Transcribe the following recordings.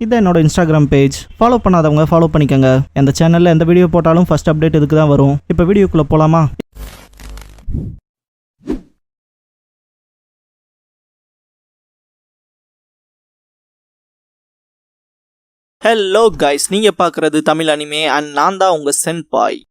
இதை என்னோட Instagram page. Follow பண்ணாதவங்க ஃபாலோ பண்ணிக்கோங்க. இந்த சேனலில் எந்த வீடியோ போட்டாலும் ஃபர்ஸ்ட் அப்டேட் இதுக்கு தான் வரும். இப்போ வீடியோக்குள்ளே போகலாமா? ஹலோ கைஸ், நீங்கள் பார்க்குறது தமிழ் அனிமே அண்ட் நான் தான் உங்கள் சென்பாய்.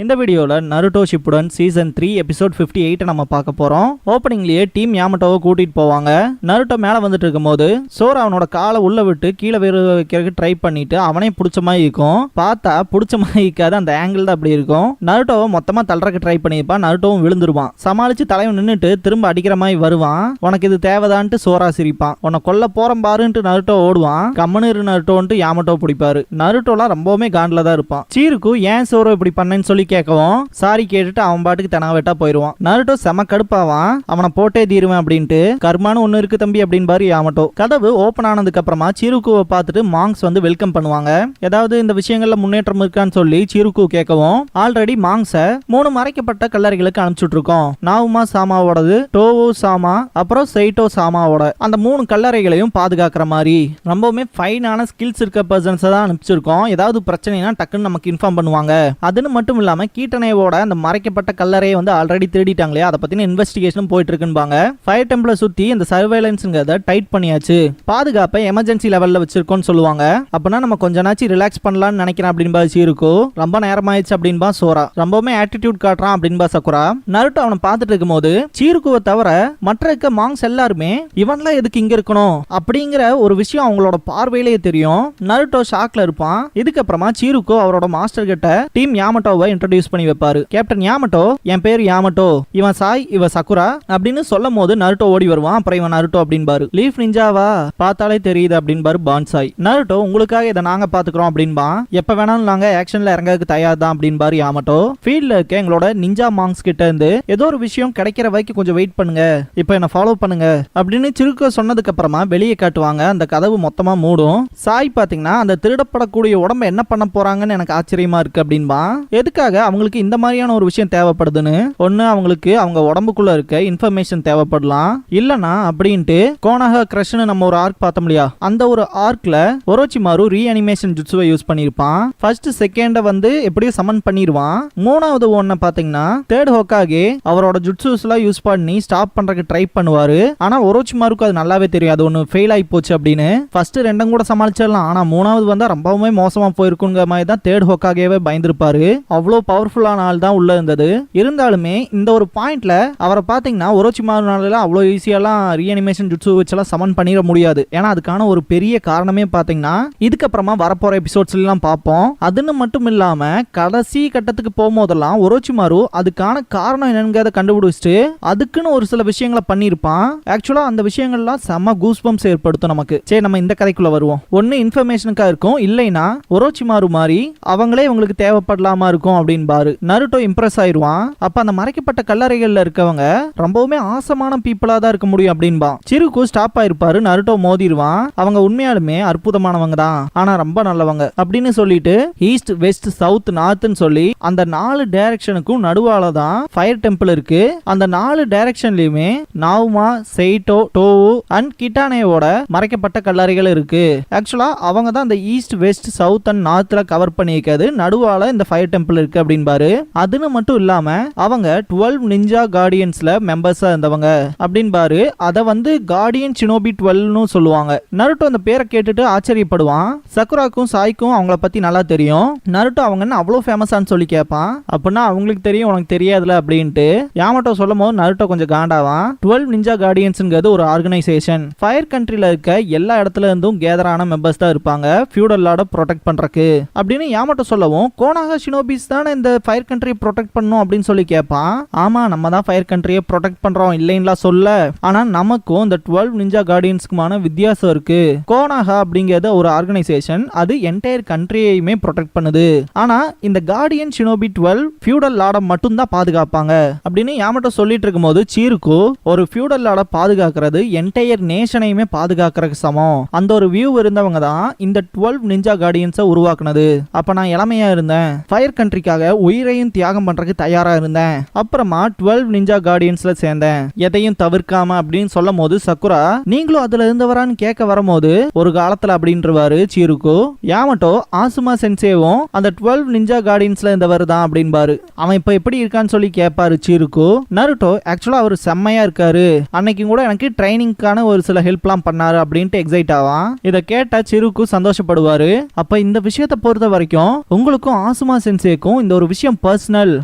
இந்த வீடியோவில் நருட்டோ ஷிப்புடன் சீசன் 3 எபிசோட் 58 நம்ம பார்க்க போகிறோம். ஓப்பனிங்லேயே டீம் யாமட்டோவை கூட்டிகிட்டு போவாங்க. நருட்டோ மேலே வந்துட்டு இருக்கும்போது சோரா அவனோட காலை உள்ளே விட்டு கீழே வேறு வைக்கிறதுக்கு ட்ரை பண்ணிட்டு அவனே பிடிச்ச மாதிரி இருக்கும். பார்த்தா பிடிச்ச மாதிரி இருக்காது, அந்த ஆங்கிள் தான் அப்படி இருக்கும். நருட்டோவை மொத்தமாக தள்ளுறக்கு ட்ரை பண்ணியிருப்பான். நருட்டோவும் விழுந்துருவான். சமாளித்து தலைவன் நின்றுட்டு திரும்ப அடிக்கிற மாதிரி வருவான். உனக்கு இது தேவைதான்ட்டு சோரா சிரிப்பான். உன்னை கொல்ல போகிறோம் பாருன்ட்டு நருட்டோ ஓடுவான். கம்மனு நருட்டோன்ட்டு யாமட்டோ பிடிப்பாரு. நருட்டோலாம் ரொம்பவுமே காண்டில் தான் இருப்பான். சீருக்கு ஏன் சோரோ இப்படி பண்ணேன்னு சொல்லி கேட்கவும் சாரி கேட்டுட்டு அவன் பாட்டுக்கு தெனாவெட்டா போயிடுவான். நருட்டோ செம கடுப்பாவான். அவனை போட்டே தீருவேன் அப்படின்ட்டு. கர்மானு ஒன்னு இருக்கு தம்பி அப்படின்னு பாரு யாமட்டோ. கதவு ஓபன் ஆனதுக்கு அப்புறமா சீருக்குவை பார்த்துட்டு மாங்ஸ் வந்து வெல்கம் பண்ணுவாங்க. ஏதாவது இந்த விஷயங்கள்ல முன்னேற்றம் இருக்கான்னு சொல்லி சீருக்கு கேட்கவும் ஆல்ரெடி மாங்ஸ 3 மறைக்கப்பட்ட கல்லறைகளுக்கு அனுப்பிச்சுட்டு இருக்கோம். நாவுமா சாமாவோடது, டோவோ சாமா, அப்புறம் செயிட்டோ சாமாவோட அந்த 3 கல்லறைகளையும் பாதுகாக்கிற மாதிரி ரொம்பவுமே ஃபைனான ஸ்கில்ஸ் இருக்க பர்சன்ஸை தான் அனுப்பிச்சிருக்கோம். ஏதாவது பிரச்சனைனா டக்குன்னு நமக்கு இன்ஃபார்ம் பண்ணுவாங்க. அதுன்னு மட்டும் இல்லாம கீட்டனேவோட அந்த மறைக்கப்பட்ட கல்லறையை வந்து ஆல்ரெடி தேடிட்டாங்களே, அதை பத்தின இன்வெஸ்டிகேஷன் போயிட்டு இருக்குன்னு ஃபயர் டெம்பிளை சுத்தி இந்த சர்வேலன்ஸ்ங்கிறத டைட் பண்ணியாச்சு. பாதுகாப்பை எமர்ஜென்சி லெவல்ல வச்சிருக்கோம்னு சொல்லுவாங்க. அப்பனா நம்ம கொஞ்ச நாச்சு ரிலாக்ஸ் பண்ணலாம்னு நினைக்கிறேன் அப்படின்னு சீருக்கு. ரொம்ப நேரம் ஆயிடுச்சு அப்படின்பா சோரா. ரொம்பவுமே ஆட்டிடியூட் காட்டுறான் அப்படின்பா சக்குரா. நருட்டோ அவனை பார்த்துட்டு இருக்கும்போது சீருக்குவை தவிர மற்ற இருக்க மாங்ஸ் எல்லாருமே இவன்லாம் எதுக்கு இங்க இருக்கணும் அப்படிங்கிற ஒரு விஷயம் அவங்களோட பார்வையிலேயே தெரியும். நருட்டோ ஷாக்ல இருப்பான். இதுக்கப்புறமா சீருக்கு அவரோட மாஸ்டர் கிட்ட டீம் யாமட்டோவை இன்ட்ரோடியூஸ் பண்ணி வைப்பாரு. கேப்டன் யாமட்டோ, என் பேர் யாமட்டோ, இவன் சாய், இவ சக்குரா அப்படின்னு சொல்லும் போது நருட்டோ ஓடி வருவான். அப்புறம் இவன் நருட்டோ அப்படின்பாரு. லீஃப் நிஞ்சாவா, பார்த்தாலே தெரியுது அப்படின்பாரு பான்சாய். நருட்டோ, உங்களுக்காக இதை நாங்க பாத்துக்கிறோம் அப்படின்பா. எப்ப வேணாலும் நாங்க ஆக்ஷன்ல இறங்கிறதுக்கு தயார் தான் அப்படின்பாரு யாமட்டோ. ஃபீல்ட்ல இருக்க எங்களோட நிஞ்சா மாங்ஸ் கிட்ட இருந்து ஏதோ ஒரு விஷயம் கிடைக்கிற வரைக்கும் கொஞ்சம் வெயிட் பண்ணுங்க, இப்ப என்ன ஃபாலோ பண்ணுங்க அப்படின்னு சிறுக்க சொன்னதுக்கு அப்புறமா வெளியே காட்டுவாங்க. அந்த கதவு மொத்தமா மூடும். சாய் பாத்தீங்கன்னா அந்த திருடப்படக்கூடிய உடம்ப என்ன பண்ண போறாங்கன்னு எனக்கு ஆச்சரியமா இருக்கு அப்படின்பா. எதுக்காக அவங்களுக்கு இந்த மாதிரியான ஒரு விஷயம் தேவைப்படுதுன்னு. ஒன்னு அவங்களுக்கு அவங்க உடம்புக்குள்ள இருக்க இன்ஃபர்மேஷன் தேவைப்படலாம், இல்லனா அப்படின்ட்டு கோனாகா கிரஷ்னு நம்ம ஒரு ஆர்க் பார்த்தோம் இல்லையா, அந்த ஒரு ஆர்க்ல ஒரோச்சிமாரு ரீஅனிமேஷன் ஜுட்சுவை யூஸ் பண்ணிருப்பான். ஃபர்ஸ்ட் செகண்ட வந்து எப்படியும் சமன் பண்ணிடுவான். மூணாவது ஒன்ன பாத்தீங்கன்னா தேர்ட் ஹோக்காகே அவரோட ஜுட்சுஸ்லாம் யூஸ் பண்ணி ஸ்டாப் பண்றதுக்கு ட்ரை பண்ணுவாரு. ஆனா ஒரோச்சிமாருக்கு அது நல்லாவே தெரியும் அது ஒன்னு ஃபெயில் ஆகி போச்சு அப்படின்னு. ஃபர்ஸ்ட் ரெண்டும் கூட சமாளிச்சிடலாம், ஆனா மூணாவது வந்தா ரொம்பவுமே மோசமா போயிருக்குங்கிற மாதிரி தான் தேர்ட் ஹோக்காகேவே பயந்துருப்பாரு. அவ்வளோ பவர்ஃபுல்லான ஆள் தான் உள்ள இருந்தது. இருந்தாலுமே இந்த ஒரு பாயிண்ட்ல அவரை பாத்தீங்கன்னா ஒரோச்சிமாருனால அவ்வளோ ஈஸியாலாம் ரீஅனிமேஷன் ஜுட்சு வச்செல்லாம் சமன் பண்ணிட முடியாது. ஏன்னா அதுக்கான ஒரு பெரிய காரணமே பாத்தீங்கன்னா இதுக்கப்புறமா வரப்போற எபிசோட்ஸ்ல எல்லாம் பார்ப்போம். அதுன்னு மட்டும் இல்லாம கடைசி கட்டத்துக்கு போகும்போதெல்லாம் ஒரோச்சிமாரு அதுக்கான காரணம் என்னங்கிறத கண்டுபிடிச்சிட்டு அதுக்குன்னு ஒரு சில விஷயங்களை பண்ணியிருப்பான். ஆக்சுவலா அந்த விஷயங்கள்லாம் செம்ம கூஸ்பம்ஸ் ஏற்படுத்தும் நமக்கு. சரி, நம்ம இந்த கதைக்குள்ள வருவோம். ஒன்னு இன்ஃபர்மேஷனுக்கா இருக்கும், இல்லைன்னா ஒரோச்சிமாரு மாதிரி அவங்களே உங்களுக்கு தேவைப்படலாமா இருக்கும் அப்படின்னு பாரு. நருட்டோ இம்ப்ரெஸ் ஆயிருவான். அப்ப அந்த மறைக்கப்பட்ட கல்லறைகள்ல இருக்கவங்க ரொம்பவுமே ஆசமான பீப்புளா தான் இருக்க முடியும் அப்படின்பா. சிருக்கு ஸ்டாப் ஆயிருப்பாரு. நருட்டோ மோதிடுவான். அவங்க உண்மையாலுமே அற்புதமானவங்க தான், ஆனா ரொம்ப நல்லவங்க அப்படின்னு சொல்லிட்டு ஈஸ்ட் வெஸ்ட் சவுத் நார்த்னு சொல்லி அந்த 4 டைரக்ஷனுக்கும் நடுவால தான் ஃபயர் டெம்பிள் இருக்கு. அந்த 4 டைரக்ஷன்லயுமே நாவுமா, செயிட்டோ, டோவு அண்ட் கிட்டானேவோட மறைக்கப்பட்ட கல்லறைகள் இருக்கு. ஆக்சுவலா அவங்க தான் இந்த ஈஸ்ட் வெஸ்ட் சவுத் அண்ட் நார்த்ல கவர் பண்ணியிருக்காது. நடுவால இந்த ஃபயர் டெம்பிள் இருக்கு அப்படின்பாரு. அதுன்னு மட்டும் இல்லாம அவங்க 12 நிஞ்சா கார்டியன்ஸ்ல மெம்பர்ஸா இருந்தவங்க அப்படின்பாரு. அத வந்து கார்டியன் ஷினோபி 12னு சொல்லுவாங்க. நருட்டோ அந்த பேரை கேட்டுட்டு ஆச்சரியப்படுவான். சக்குராக்கும் சாய்க்கும் அவங்கள பத்தி நல்லா தெரியும். நருட்டோ அவங்க என்ன அவ்வளோ ஃபேமஸான்னு சொல்லி கேட்பான். அப்படின்னா அவங்களுக்கு தெரியும், உனக்கு தெரியாதுல அப்படின்ட்டு யாமட்டோ சொல்லும் போது நருட்டோ கொஞ்சம் காண்டாவான். 12 நிஞ்சா கார்டியன்ஸ்ங்கிறது ஒரு ஆர்கனைசேஷன். ஃபயர் கண்ட்ரில இருக்க எல்லா இடத்துல இருந்தும் கேதரான மெம்பர்ஸ் தான் இருப்பாங்க ஃபியூடல் லார்ட ப்ரொடெக்ட் பண்றதுக்கு அப்படின்னு யாமட்டோ சொல்லவும் கோனாகா ஷினோபிஸ் தானே இந்த ஃபயர் கண்ட்ரியை ப்ரொடெக்ட் பண்ணும் அப்படின்னு சொல்லி கேட்பான். ஆமா, நம்ம தான் ஃபயர் கண்ட்ரியை ப்ரொடெக்ட் பண்றோம் இல்லைன்னா சொல்ல. ஆனா நமக்கும் இந்த 12 நிஞ்சா கார்டியன்ஸ்க்குமான வித்தியாசம் இருக்கு. கோனாகா அப்படிங்கிறது ஒரு ஆர்கனைசேஷன், அது என்டையர் கண்ட்ரியையுமே ப்ரொடெக்ட் பண்ணுது. ஆனா இந்த கார்டியன் ஷினோபி 12 ஃபியூடல் லார்ட மட்டும் தான் பாதுகாப்பாங்க அப்படின்னு யாமட்டோ சொல்லிட்டு இருக்கும்போது சீருக்கு ஒரு ஃபியூடல் லார்ட பாதுகாக்கிறது என்டையர் நேஷனையுமே பாதுகாக்கிறதுக்கு சமம். அந்த ஒரு வியூ இருந்தவங்க தான் இந்த 12 நிஞ்சா கார்டியன்ஸை உருவாக்குனது. அப்ப நான் இளமையா இருந்தேன், ஃபயர் கண்ட்ரிக்காக கண்ட்ரிக்காக உயிரையும் தியாகம் பண்றதுக்கு தயாரா இருந்தேன். அப்புறமா 12 நிஞ்சா கார்டியன்ஸ்ல சேர்ந்தேன், எதையும் தவிர்க்காம அப்படின்னு சொல்லும் போது சக்குரா நீங்களும் அதுல இருந்தவரான்னு கேட்க வரும்போது ஒரு காலத்துல அப்படின்றவாரு சீருக்கு. யாமட்டோ ஆசுமா சென்சேவும் அந்த 12 நிஞ்சா கார்டியன்ஸ்ல இருந்தவர் தான் அப்படின்பாரு. அவன் இப்ப எப்படி இருக்கான்னு சொல்லி கேட்பாரு சீருக்கு. நருட்டோ ஆக்சுவலா அவர் செம்மையா இருக்காரு, அன்னைக்கு கூட எனக்கு ட்ரைனிங்கான ஒரு சில ஹெல்ப்லாம் பண்ணாரு அப்படின்ட்டு எக்ஸைட் ஆவான். இதை கேட்டா சிருக்கு சந்தோஷப்படுவாரு. அப்ப இந்த விஷயத்தை பொறுத்த வரைக்கும் உங்களுக்கும் ஆசுமா சென்சேக்கும் இந்த ஒரு விஷயம் பர்சனல்,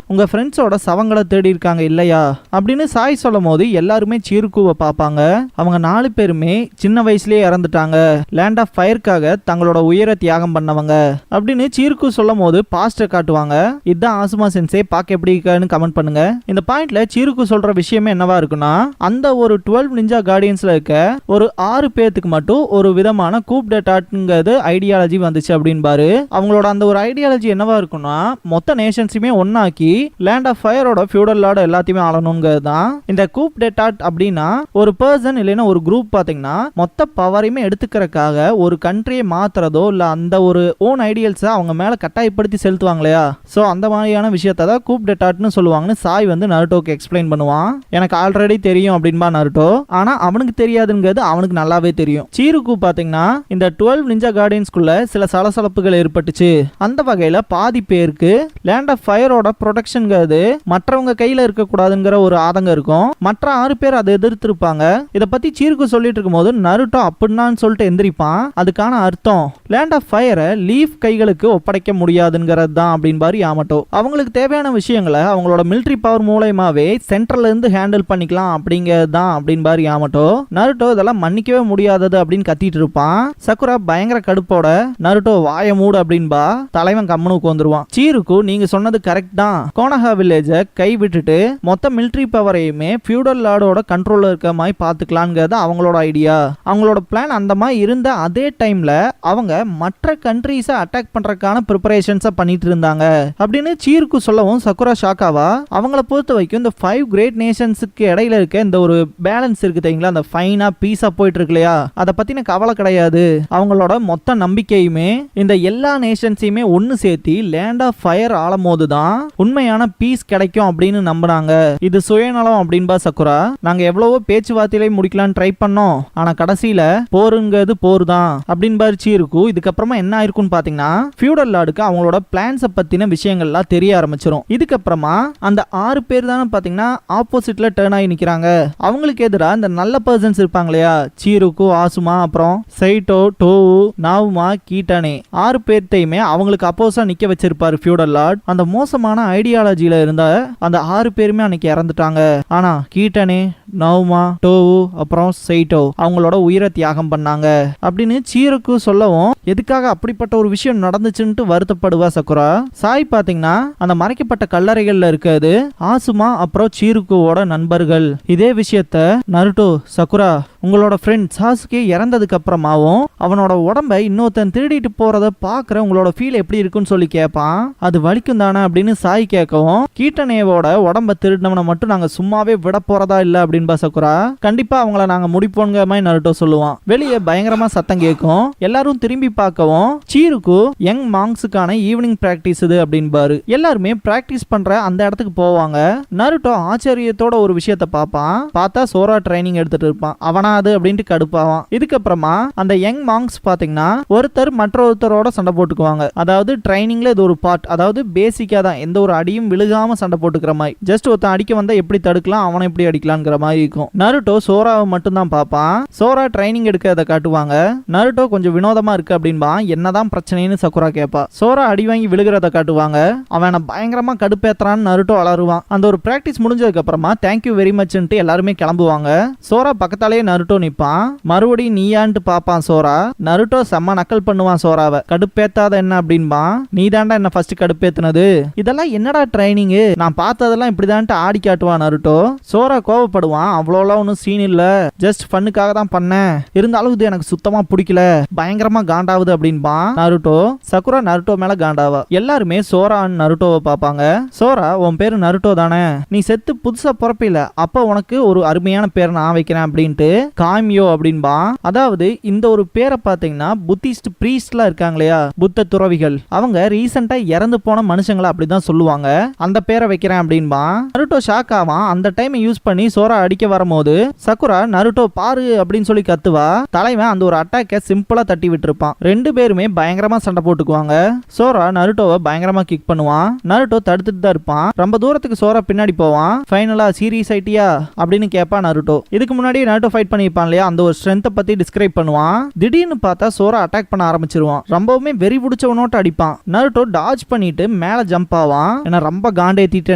உங்க ஃப்ரெண்ட்ஸோட சவங்களை தேடி இருக்காங்க இல்லையா அப்படின்னு சாய் சொல்லும் போது எல்லாருமே சிருக்குவை பார்ப்பாங்க. அவங்க 4 பேருமே சின்ன வயசுலயே இறந்துட்டாங்க, லேண்ட் ஆஃப் ஃபயர்க்காக தங்களோட உயிரை தியாகம் பண்ணவங்க அப்படின்னு சிருக்கு சொல்லும் போது பாஸ்ட காட்டுவாங்க. இதுதான் ஆசுமா சென்சே, பார்க்க எப்படி இருக்கான்னு கமெண்ட் பண்ணுங்க. இந்த பாயிண்ட்ல சிருக்கு சொல்ற விஷயமே என்னவா இருக்குன்னா, அந்த ஒரு 12 நிஞ்சா கார்டியன்ஸ்ல இருக்க ஒரு 6 பேத்துக்கு மட்டும் ஒரு விதமான கூப் டெட்டாட்ங்கிறது ஐடியாலஜி வந்துச்சு அப்படின்பாரு. அவங்களோட அந்த ஒரு ஐடியாலஜி என்னவா இருக்குன்னா, மொத்த நேஷன்ஸுமே ஒன்னாக்கி லேண்ட் ஆஃப் ஃபயரோட ஃபியூடல் லார்ட் எல்லாத்தையுமே ஆளணுங்கிறது தான். இந்த கூப் டெட்டாட் அப்படின்னா ஒரு பர்சன் இல்லைன்னா ஒரு குரூப் பாத்தீங்கன்னா மொத்த பவரையுமே எடுத்துக்கிறதுக்காக ஒரு கண்ட்ரியை மாத்துறதோ இல்ல அந்த ஒரு ஓன் ஐடியல்ஸை அவங்க மேல கட்டாயப்படுத்தி செலுத்துவாங்க இல்லையா, சோ அந்த மாதிரியான விஷயத்தை தான் கூப் டெட்டாட்னு சொல்லுவாங்கன்னு சாய் வந்து நருட்டோக்கு எக்ஸ்பிளைன் பண்ணுவான். எனக்கு ஆல்ரெடி தெரியும் அப்படின்பா நருட்டோ, ஆனா அவனுக்கு தெரியாதுங்கிறது அவனுக்கு நல்லாவே தெரியும். சீருக்கு பாத்தீங்கன்னா இந்த 12 நிஞ்சா கார்டியன்ஸ்குள்ள சில சலசலப்புகள் ஏற்பட்டுச்சு. அந்த வகையில பாதி பேருக்கு லேண்ட் ஆஃப் ஃபயரோட ப்ரொடெக்ஷன்ங்கிறது மற்றவங்க கையில இருக்க கூடாதுங்கிற ஒரு ஆதங்கம் இருக்கும். மற்ற 6 பேர் அதை எதிர்த்திருப்பாங்க. இத பத்தி சீருக்கு சொல்லிட்டு இருக்கும்போது நருட்டோ அப்படின்னான்னு சொல்லிட்டு எந்திரிப்பான். அதுக்கான அர்த்தம் லேண்ட் ஆஃப் ஃபயரை லீஃப் கைகளுக்கு ஒப்படைக்க முடியாதுங்கிறது தான் அப்படின்பாரு யாமட்டோ. அவங்களுக்கு தேவையான விஷயங்களை அவங்களோட மிலிட்டரி பவர் மூலமாவே சென்ட்ரல்ல இருந்து ஹேண்டில் பண்ணிக்கலாம் அப்படிங்கிறது தான் அப்படின்பாரு யாமட்டோ. நருட்டோ இதெல்லாம் மன்னிக்கவே முடியாதது அப்படின்னு கத்திட்டு இருப்பான். சக்குரா பயங்கர கடுப்போட நருட்டோ வாய மூடு அப்படின்பா. தலைவன் கம்மனுக்கு வந்துருவான். சீருக்கு நீங்க சொன்னது கரெக்ட் தான், கோனஹா வில்லேஜ கை விட்டுட்டு மொத்த மிலிட்டரி பவரையுமே ஃபியூடல் லார்டோட கண்ட்ரோல்ல இருக்க மாதிரி பாத்துக்கலாம்ங்கிறது அவங்களோட ஐடியா. அவங்களோட பிளான் அந்த மாதிரி இருந்த அதே டைம்ல அவங்க மற்ற கண்ட்ரீஸை அட்டாக் பண்றதுக்கான ப்ரிப்பரேஷன்ஸை பண்ணிட்டு இருந்தாங்க அப்படின்னு சீருக்கு சொல்லவும் சக்குரா ஷாக்காவா. அவங்கள பொறுத்த வரைக்கும் இந்த 5 கிரேட் நேஷன்ஸுக்கு இடையில இருக்க இந்த ஒரு பேலன்ஸ் இருக்கு தெரியுங்களா, அந்த ஃபைனா பீஸா போயிட்டு இருக்கு இல்லையா, அதை பத்தின கவலை கிடையாது. அவங்களோட மொத்த நம்பிக்கையுமே இந்த எல்லா நேஷன்ஸையுமே ஒன்னு சேர்த்தி லேண்ட் ஆஃப் ஃபயர் ஆளும் போதுதான் உண்மையான பீஸ் கிடைக்கும் அப்படின்னு நம்பினாங்க. இது சுயநலம் அப்படின்பா சக்குரா. நாங்க எவ்வளவோ பேச்சுவார்த்தையிலே முடிக்கலாம்னு ட்ரை பண்ணோம், ஆனா கடைசியில போருங்கிறது போர் தான் அப்படின்பாரு சீருக்கு. இதுக்கப்புறமா என்ன ஆயிருக்குன்னு பாத்தீங்கன்னா, ஃபியூடல் லார்டுக்கு அவங்களோட பிளான்ஸை பத்தின விஷயங்கள்லாம் தெரிய ஆரம்பிச்சிடும். இதுக்கப்புறமா அந்த 6 பேர் தானே பாத்தீங்கன்னா ஆப்போசிட்ல டர்ன் ஆகி நிக்கிறாங்க. அவங்களுக்கு எதிராக இந்த நல்ல பர்சன்ஸ் இருப்பாங்க இல்லையா, சீருக்கு, ஆசுமா, அப்புறம் சைட்டோ, டோவு, நாவுமா, கீட்டானே 6 பேர்த்தையுமே அவங்களுக்கு அப்போசா நிக்க வச்சிருப்பாரு ஃபியூடல் லார்ட். அந்த மோசமான ஐடியாலஜில இருந்த அந்த 6 பேருமே அன்னைக்கு இறந்துட்டாங்க. ஆனா கீட்டானே, நவுமா, டோவு, அப்புறம் சைட்டோ அவங்களோட உயிரை தியாகம் பண்ணாங்க அப்படின்னு சீருக்கு சொல்லவும் எதுக்காக அப்படிப்பட்ட ஒரு விஷயம் நடந்துச்சுன்னு வருத்தப்படுவா சக்குரா. சாய் பாத்தீங்கன்னா அந்த மறைக்கப்பட்ட கல்லறைகள்ல இருக்கிறது ஆசுமா அப்புறம் சீருக்குவோட நண்பர்கள். இதே விஷயத்த நருட்டோ, சக்குரா உங்களோட ஃப்ரெண்ட் சாசுகே இறந்ததுக்கு அப்புறமாவும் அவனோட உடம்பை இன்னொருத்தன் திருடிட்டு போறத பாக்குற உங்களோட ஃபீல் எப்படி இருக்குன்னு சொல்லி கேட்பான். அது வலிக்கும் தானே அப்படின்னு சாய் கேட்கவும், கீட்டனேவோட உடம்ப திருடினவனை மட்டும் நாங்க சும்மாவே விட போறதா இல்ல அப்படின்பா சக்குரா. கண்டிப்பா அவங்கள நாங்க முடிப்போங்க மாதிரி நருட்டோ சொல்லுவான். வெளியே பயங்கரமா சத்தம் கேட்கும். எல்லாரும் திரும்பி பார்க்கவும் சீருக்கு யங் மாங்ஸுக்கான ஈவினிங் பிராக்டிஸ் இது அப்படின்பாரு. எல்லாருமே பிராக்டிஸ் பண்ற அந்த இடத்துக்கு போவாங்க. நருட்டோ ஆச்சரியத்தோட ஒரு விஷயத்த பார்ப்பான். பார்த்தா சோரா ட்ரைனிங் எடுத்துட்டு இருப்பான். அவனா அது அப்படின்ட்டு கடுப்பாவான். இதுக்கப்புறமா அந்த யங் மாங்ஸ் பாத்தீங்கன்னா ஒருத்தர் மற்றொருத்தரோட சண்டை போட்டுக்குவாங்க. அதாவது ட்ரைனிங்ல இது ஒரு பார்ட், அதாவது பேசிக்கா தான் எந்த ஒரு அடியும் விழுகாம சண்டை போட்டுக்கிற மாதிரி. ஜஸ்ட் ஒருத்தன் அடிக்க வந்தா எப்படி தடுக்கலாம், அவனை எப்படி அடிக்கலாம்ங்கிற மாதிரி இருக்கும். நருட்டோ சோராவை மட்டும் தான் பார்ப்பான். சோரா ட்ரைனிங் எடுக்கிறத காட்டுவாங்க. நருட்டோ கொஞ்சம் வினோதமா இருக்கு அப்படின்பா. என்னதான் பிரச்சனைன்னு சக்குரா கேட்பா. சோரா அடி வாங்கி விழுகிறத காட்டுவாங்க. அவனை பயங்கரமா கடுப்பேத்துறான்னு நருட்டோ அலறுவான். அந்த ஒரு பிராக்டிஸ் முடிஞ்சதுக்கு அப்புறமா தேங்க்யூ வெரி மச்ன்ட்டு எல்லாருமே கிளம்புவாங்க. சோரா பக்கத்தாலேயே நருட்டோ நிப்பான். மறுபடியும் நீயான்ட்டு பாப்பான் சோரா. நருட்டோ செம்ம நக்கல் பண்ணுவான் சோராவை. கடுப்பேத்தாத என்ன அப்படின்பா. நீ தாண்டா என்ன ஃபர்ஸ்ட் கடுப்பேத்துனது, இதெல்லாம் என்னடா ட்ரைனிங், நான் பார்த்ததெல்லாம் இப்படிதான்ட்டு ஆடி காட்டுவான் நருட்டோ. சோரா கோவப்படுவான். அவ்வளோலாம் ஒன்றும் சீன் இல்ல, ஜஸ்ட் ஃபன்னுக்காக தான் பண்ணேன், இருந்தாலும் இது எனக்கு சுத்தமா பிடிக்கல, பயங்கரமா காண்டாவுது அப்படின்பா நருட்டோ. சக்குரா நருட்டோ மேல காண்டாவா. எல்லாருமே சோரா நருட்டோவை பார்ப்பாங்க. சோரா உன் பேரு நருட்டோ தானே, நீ செத்து புதுசா பிறப்பில, அப்ப உனக்கு ஒரு அருமையான பேரை நான் வைக்கிறேன் அப்படின்ட்டு காமியோ அப்படின்பா. அதாவது இந்த ஒரு பேரை பாத்தீங்கன்னா புத்திஸ்ட் பிரீஸ்ட்லாம் இருக்காங்க இல்லையா, புத்த துறவிகள், அவங்க ரீசெண்டா இறந்து போன மனுஷங்களை அப்படிதான் சொல்லுவாங்க. அந்த பேரை வைக்கிறேன் அப்படின்பா. நருட்டோ ஷாக் ஆவான். அந்த டைம் யூஸ் பண்ணி சோரா அடிக்க வரும்போது சக்குரா நருட்டோ பாரு அப்படின்னு சொல்லி கத்துவா. தலைவன் அந்த ஒரு அட்டாக்கை சிம்பிளா தட்டி விட்டுருப்பான். ரெண்டு பேருமே பயங்கரமா சண்டை போட்டுக்குவாங்க. சோரா நருட்டோவை பயங்கரமா கிக் பண்ணுவான். நருட்டோ தடுத்துட்டு தான் இருப்பான். ரொம்ப தூரத்துக்கு சோரா பின்னாடி போவான். ஃபைனலா சீரியஸ் ஆயிட்டியா அப்படின்னு கேட்பான் நருட்டோ. இதுக்கு முன்னாடி நருட்டோ ஃபைட் பண்ணிருப்பான் இல்லையா, அந்த ஒரு ஸ்ட்ரென்த்தை பத்தி டிஸ்கிரைப் பண்ணுவான். திடீர்னு பார்த்தா சோரா அட்டாக் பண்ண ஆரம்பிச்சிருவான். ரொம்பவுமே வெறி பிடிச்சவனோட்டு அடிப்பான். நருட்டோ டாஜ் பண்ணிட்டு மேல ஜம்ப் ஆவான். என்ன ரொம்ப காண்டேத்திட்ட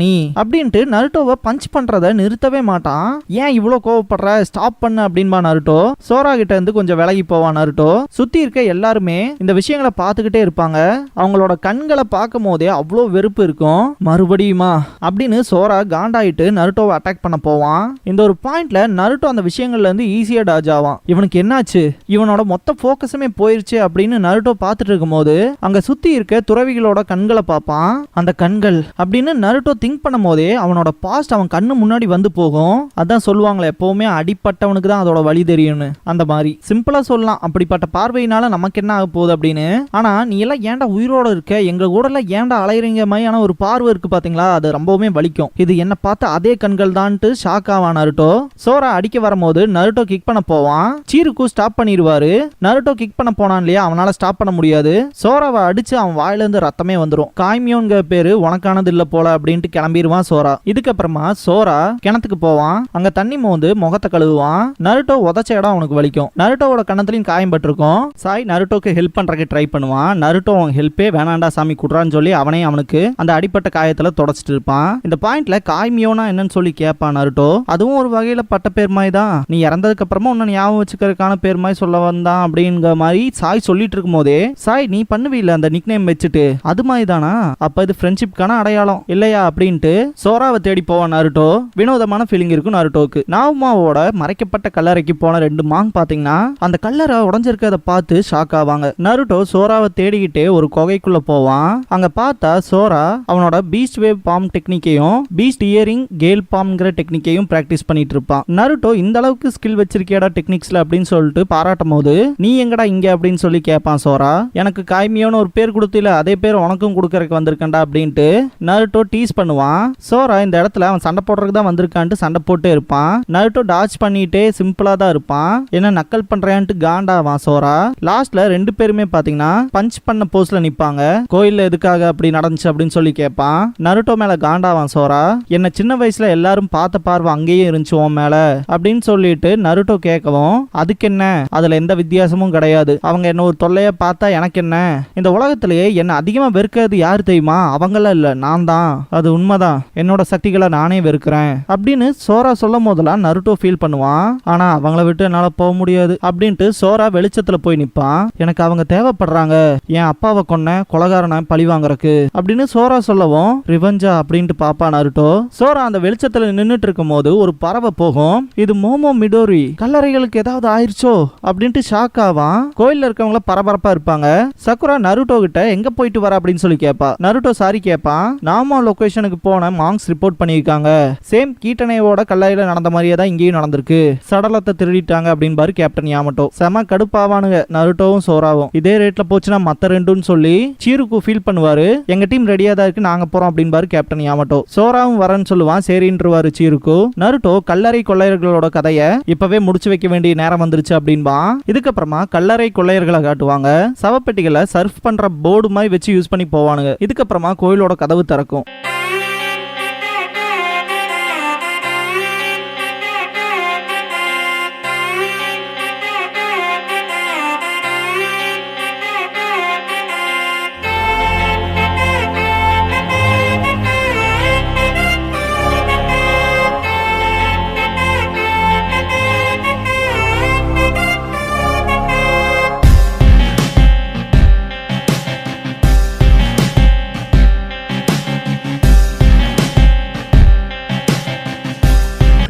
நீ அப்படின்ட்டு நருட்டோவை பஞ்ச் பண்றத நிறுத்தவே மாட்டான். ஏன் இவ்வளவு கோவப்படுற, ஸ்டாப் பண்ணு அப்படின்பா நருட்டோ. சோரா கிட்ட இருந்து கொஞ்சம் விலகி போவான் நருட்டோ. சுத்தி இருக்க எல்லாருமே இந்த விஷயங்களை பார்த்துக்கிட்டே இருப்பாங்க. அவங்களோட கண்களை பார்க்கும் போதே அவ்வளோ வெறுப்பு இருக்கும். மறுபடியுமா அப்படின்னு சோரா காண்டாயிட்டு நருட்டோவை அட்டாக் பண்ண போவான். இந்த ஒரு பாயிண்ட்ல நருட்டோ அந்த விஷயங்கள்ல இருந்து ஈஸியா டாஜ் ஆவான். இவனுக்கு என்னாச்சு, இவனோட மொத்த போக்கஸுமே போயிருச்சு அப்படின்னு நருட்டோ பார்த்துட்டு இருக்கும் போது அங்க சுத்தி இருக்க துறவிகளோட கண்களை பார்ப்பான். அந்த கண்கள் அப்படின்னு நருட்டோ திங்க் பண்ணும் போதே அவனோட பாஸ்ட் அவன் கண்ணு முன்னாடி வந்து போகும். அதான் சொல்லுவாங்களே, எப்பவுமே அடிப்பட்டவனுக்கு தான் அதோட வழி தெரியும்னு. அந்த மாதிரி சிம்பிளா சொல்லலாம். அப்படிப்பட்ட பார்வையினால நமக்கு என்ன ஆக போகுது அப்படின்னு. ஆனா நீ எல்லாம் ஏன்டா உயிரோட இருக்க, எங்க கூட எல்லாம் ஏன்டா அலையறீங்க மாதிரியான ஒரு பார்வை இருக்கு பாத்தீங்களா, அது ரொம்பவுமே வலிக்கும். இது என்ன பார்த்து அதே கண்கள் தான்ட்டு ஷாக் ஆவான் நருட்டோ. சோரா அடிக்க வரும்போது நருட்டோ கிக் பண்ண போவான். சீருக்கு ஸ்டாப் பண்ணிடுவாரு. நருட்டோ கிக் பண்ண போனான் இல்லையா, அவனால ஸ்டாப் பண்ண முடியாது. சோராவை அடிச்சு அவன் வாயில இருந்து ரத்தமே வந்துரும். காய்மியோங்கிற பேரு உனக்கானது இல்ல போல அப்படின்ட்டு கிளம்பிடுவான் சோரா. இதுக்கப்புறமா சோரா கிணத்துக்கு போவான். அங்க தண்ணி மோந்து முகத்தை கழுவுவான். நருட்டோ உதச்ச இடம் அவனுக்கு வலிக்கும். நருட்டோவோட கண்ணத்துலயும் காயம் பட்டிருக்கும். சாய் நருட்டோக்கு ஹெல்ப் பண்றதுக்கு ட்ரை பண்ணுவான். நருட்டோ அவன் ஹெல்ப்பே வேணாண்டா சாமி குடுறான்னு சொல்லி அவனுக்கு அந்த அடிப்பட்ட காயத்துல தொடச்சிட்டு இருப்பான். இந்த பாயிண்ட்ல காய்மியோனா என்னன்னு சொல்லி கேட்பான் நருட்டோ. அதுவும் ஒரு வகையில பட்ட பேர் மாதிரி தான், நீ இறந்ததுக்கு அப்புறமா உன்னை ஞாபகம் வச்சுக்கிறதுக்கான பேர் மாதிரி சொல்ல வந்தான் அப்படிங்கிற மாதிரி சாய் சொல்லிட்டு இருக்கும் போதே, சாய் நீ பண்ணுவீல அந்த நிக் நேம் வச்சுட்டு, அது மாதிரி தானா, அப்ப இது ஃப்ரெண்ட்ஷிப்கான அடையாளம் இல்லையா அப்படின்ட்டு சோராவை தேடி போவான் நருட்டோ. வினோதமான ஃபீலிங் இருக்கும் நருட்டோக்கு. நாவுமாவோட மறைக்கப்பட்ட கல்லறைக்கு போன ரெண்டு மாங் பாத்தீங்கன்னா அந்த கல்லறை உடஞ்சிருக்கிறத பார்த்து ஷாக் ஆவாங்க. நருட்டோ சோராவை தேடிக்கிட்டே ஒரு குகைக்குள்ள போவான். அங்க பார்த்தா சோரா அவனோட பீஸ்ட் வேவ் பாம் டெக்னிக்கையும் பீஸ்ட் இயரிங் கேல் பாம்ங்கிற டெக்னிக்கையும் பிராக்டிஸ் பண்ணிட்டு இருப்பான். நருட்டோ இந்த அளவுக்கு ஸ்கில் வச்சிருக்கியாடா டெக்னிக்ஸ்ல அப்படின்னு சொல்லிட்டு பாராட்டும் போது, நீ எங்கடா இங்க அப்படின்னு சொல்லி கேட்பான் சோரா. எனக்கு காய்மியோன்னு ஒரு பேர் கொடுத்தில, அதே பேர் உனக்கும் கொடுக்கறதுக்கு வந்திருக்கேன்டா அப்படின்ட்டு நருட்டோ டீஸ் பண்ணுவான். சோரா இந்த இடத்துல அவன் சண்டை போடுறதுக்கு தான் வந்திருக்கான்ட்டு சண்டை போட்டே இருப்பான். நருட்டோ டாச் பண்ணிட்டே சிம்பிளா தான் இருப்பான். என்ன நக்கல் பண்றேன்ட்டு காண்டாவான் சோரா. லாஸ்ட்ல ரெண்டு பேருமே பாத்தீங்கன்னா பஞ்ச் பண்ண போஸ்ல நிப்பாங்க. கோயில்ல எதுக்காக அப்படி நடந்துச்சு அப்படின்னு சொல்லி கேட்பான். நருட்டோ மேல காண்டாவான் சோரா. என்ன சின்ன வயசுல எல்லாரும் பார்த்த பார்வை அங்கேயே இருந்துச்சு உன் மேல அப்படின்னு சொல்லிட்டு நருட்டோ கேட்கவும், அதுக்கு என்ன, அதுல எந்த வித்தியாசமும் கிடையாது, அவங்க என்ன ஒரு தொல்லைய பார்த்தா எனக்கு என்ன, இந்த உலகத்திலேயே என்ன அதிகமா வெறுக்கிறது யாரு தெரியுமா, அவங்கள இல்ல நான் தான், அது உண்மைதான், என்னோட சக்திகளை நானே வெறுக்கிறேன் அப்படின்னு சோரா சொல்லும் போதெல்லாம் நருட்டோ ஃபீல் பண்ணுவான். ஆனா அவங்கள விட்டு என்னால போக முடியாது அப்படின்ட்டு சோரா வெளிச்சத்துல போய் நிப்பான். எனக்கு அவங்க தேவைப்படுறாங்க, என் அப்பாவை கொன்ன கொலகாரனை பழி வாங்குறக்கு அப்படின்னு சோரா சொல்லவும், ரிவெஞ்சா அப்படின்ட்டு பாப்பா நருட்டோ. சோரா அந்த வெளிச்சத்துல நின்னுட்டு இருக்கும் போது ஒரு பறவை போகும். இது மோமோ மிடோரி, கல்லறைகளுக்கு ஏதாவது ஆயிருச்சோ அப்படின்ட்டு ஷாக் ஆவான். கோயில்ல இருக்கவங்கள பரபரப்பா இருப்பாங்க. சக்குரா நருட்டோ கிட்ட எங்க போயிட்டு வர அப்படின்னு சொல்லி கேப்பா. நருட்டோ சாரி கேப்பான். நாம லொகேஷனுக்கு போன மாங்ஸ் ரிப்போர்ட் பண்ணியிருக்காங்க, சேம் கீட்டனையோட கல்லறையில நடந்த மாதிரியே தான் இங்கேயும் நடந்திருக்கு, சடலத்தை திருடிட்டாங்க அப்படின்னு பாரு கேப்டன் யாமட்டோ. செம கடுப்பாவானுங்க நருட்டோவும் சோராவும். இதே ரேட்ல போச்சுன்னா மத்த ரெண்டுன்னு சொல்லி சீருக்கு ஃபீல் பண்ணுவாரு. எங்க டீம் ரெடியா தான் இருக்கு, நாங்க போறோம் அப்படின்னு பாரு கேப்டன் யாமட்டோ. சோராவும் வரன்னு சொல்லுவான். சரின்றுவாரு சீருக்கு. நருட்டோ கல்லறை கொள்ளையர்களோட கதைய இப்பவே முடிச்சு வைக்க வேண்டிய நேரம் வந்துருச்சு அப்படின்பா. இதுக்கப்புறமா கல்லறை கொள்ளையர்களை காட்டுவாங்க. சவப்பெட்டிகளை சர்ஃப் பண்ற போர்டு மாதிரி வச்சு யூஸ் பண்ணி போவானுங்க. இதுக்கப்புறமா கோயிலோட கதவு திறக்கும்.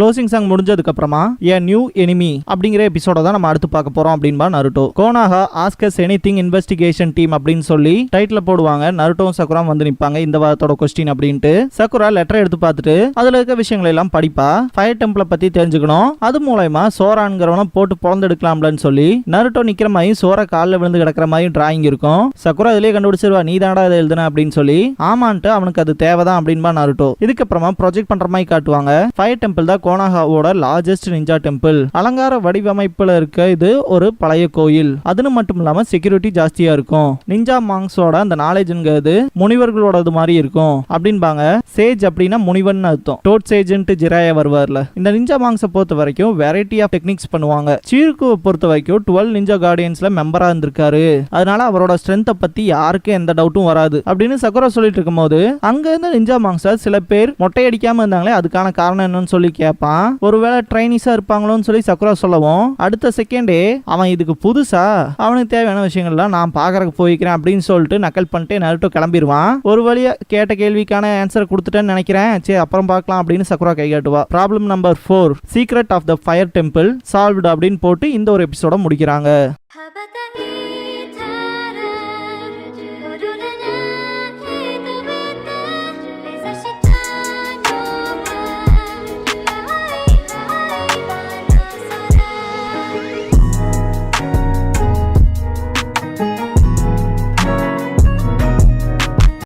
க்ளோசிங் சாங் முடிஞ்சதுக்கு அப்புறமா ஏ நியூ எனிமி அப்படிங்கிற எபிசோட தான் நம்ம அடுத்து பார்க்க போறோம் அப்படின்பா நருட்டோ. கோனாகா ஆஸ்கஸ் எனிதிங் இன்வெஸ்டிகேஷன் டீம் அப்படின்னு சொல்லி டைட்டில் போடுவாங்க. நருட்டோவும் சக்குரா வந்து நிப்பாங்க இந்த வாரத்தோட கொஸ்டின் அப்படின்ட்டு. சக்குரா லெட்டர் எடுத்து பார்த்துட்டு அதுல இருக்க விஷயங்களை எல்லாம் படிப்பா. ஃபயர் டெம்பிள பத்தி தெரிஞ்சுக்கணும், அது மூலமா சோரான்கிறவன போட்டு பொழந்து எடுக்கலாம்லன்னு சொல்லி நருட்டோ நிக்கிற மாதிரி சோரா காலில் விழுந்து கிடக்கிற மாதிரி டிராயிங் இருக்கும். சக்குரா இதுலயே கண்டுபிடிச்சிருவா, நீ தாண்டா இதை எழுதுன அப்படின்னு சொல்லி. ஆமான்ட்டு அவனுக்கு அது தேவைதான் அப்படின்பா நருட்டோ. இதுக்கப்புறமா ப்ரொஜெக்ட் பண்ற மாதிரி காட்டுவாங்க. ஃபயர் டெம்பிள் தான் கோனாகாவோட லார்ஜஸ்ட் நிஞ்சா டெம்பிள். அலங்கார வடிவமைப்புல இருக்க இது ஒரு பழைய கோயில். அதுன்னு மட்டும் இல்லாம செக்யூரிட்டி ஜாஸ்தியா இருக்கும். நிஞ்சா மாங்ஸோட அந்த நாலேஜ்ங்கிறது முனிவர்களோடது மாதிரி இருக்கும் அப்படின்பாங்க. சேஜ் அப்படின்னா முனிவன் அர்த்தம். டோட் சேஜ்ன்ட்டு ஜிராயா வருவார்ல. இந்த நிஞ்சா மாங்ஸை பொறுத்த வரைக்கும் வெரைட்டி ஆஃப் டெக்னிக்ஸ் பண்ணுவாங்க. சீர்குவை பொறுத்த வரைக்கும் 12 நிஞ்சா கார்டியன்ஸ்ல மெம்பரா இருந்திருக்காரு. அதனால அவரோட ஸ்ட்ரென்த்தை பத்தி யாருக்கும் எந்த டவுட்டும் வராது அப்படின்னு சக்குரா சொல்லிட்டு இருக்கும் போது அங்க இருந்த நிஞ்சா மாங்ஸா சில பேர் மொட்டை அடிக்காம இருந்தாங்களே அதுக்கான காரணம் என்னன்னு சொல்லி கேட்பான். ஒருவேளை ட்ரைனிஸா இருப்பாங்களோன்னு சொல்லி சக்குரா சொல்லவும் அடுத்த செகண்டே அவன் இதுக்கு புதுசா அவனுக்கு தேவையான விஷயங்கள்லாம் நான் பாக்குறக்கு போய்க்கிறேன் அப்படின்னு சொல்லிட்டு நக்கல் பண்ணிட்டு நருட்டோ கிளம்பிடுவான். ஒரு வழியா கேட்ட கேள்விக்கான ஆன்சர் கொடுத்துட்டேன்னு நினைக்கிறேன், சரி அப்புறம் பார்க்கலாம் அப்படின்னு சக்குரா கை காட்டுவா. Problem number 4 secret of the fire temple solved அப்படின்னு போட்டு இந்த ஒரு எபிசோட முடிக்கிறாங்க.